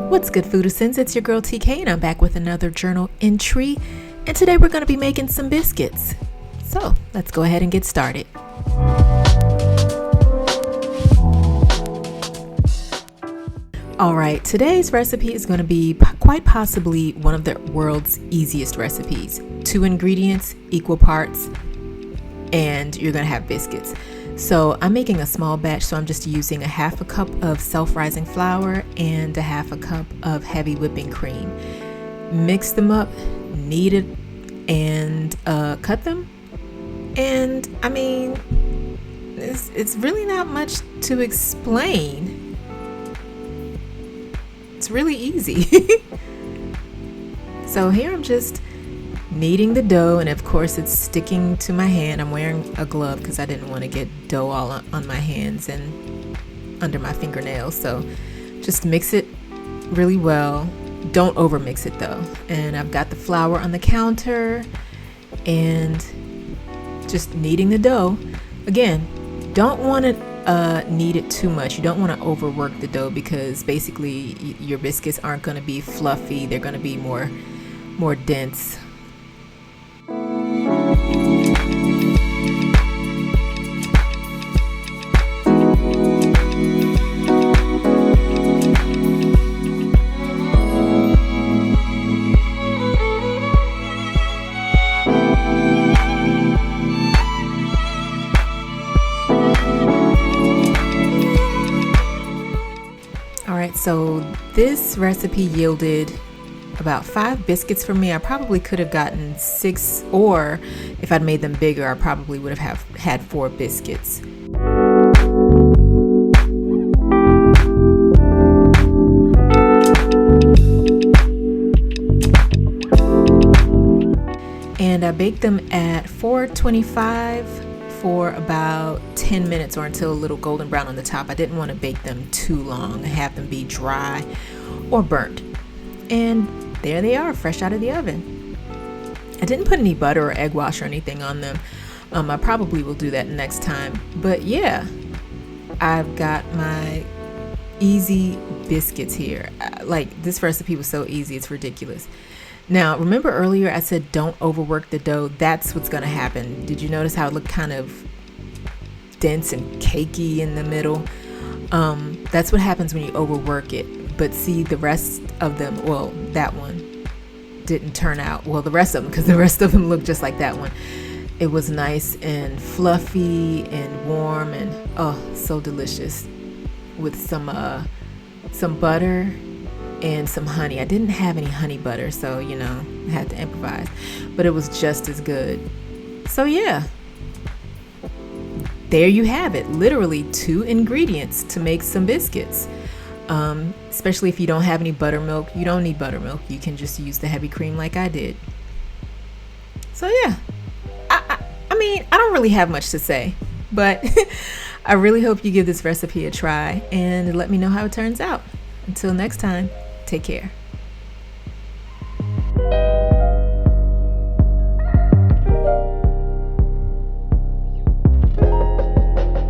What's good, Foodizens? It's your girl TK, and I'm back with another journal entry. And today we're going to be making some biscuits. So let's go ahead and get started. Alright, today's recipe is going to be quite possibly one of the world's easiest recipes. 2 ingredients, equal parts, and you're going to have biscuits. So I'm making a small batch, so I'm just using 1/2 cup of self-rising flour and 1/2 cup of heavy whipping cream. Mix them up, knead it, and cut them. And I mean, it's really not much to explain. It's really easy. So here I'm just kneading the dough, and of course it's sticking to my hand. I'm wearing a glove because I didn't want to get dough all on my hands and under my fingernails. So just mix it really well. Don't over mix it though. And I've got the flour on the counter and just kneading the dough. Again, don't want to knead it too much. You don't want to overwork the dough because basically your biscuits aren't going to be fluffy. They're going to be more dense. Alright, so this recipe yielded about 5 biscuits for me. I probably could have gotten 6, or if I'd made them bigger, I probably would have had 4 biscuits. And I baked them at 425 for about 10 minutes, or until a little golden brown on the top. I didn't want to bake them too long and have them be dry or burnt. And there they are, fresh out of the oven. I didn't put any butter or egg wash or anything on them. I probably will do that next time. But yeah, I've got my easy biscuits here. Like, this recipe was so easy, it's ridiculous. Now, remember earlier I said don't overwork the dough? That's what's going to happen. Did you notice how it looked kind of dense and cakey in the middle? That's what happens when you overwork it. But see, the rest of them, well, that one didn't turn out, well, the rest of them, because the rest of them looked just like that one. It was nice and fluffy and warm and oh, so delicious, with some butter and some honey. I didn't have any honey butter, so you know, I had to improvise, but it was just as good. So yeah, there you have it. Literally 2 ingredients to make some biscuits. Especially if you don't have any buttermilk. You don't need buttermilk. You can just use the heavy cream like I did. So yeah, I mean, I don't really have much to say, but I really hope you give this recipe a try and let me know how it turns out. Until next time, take care.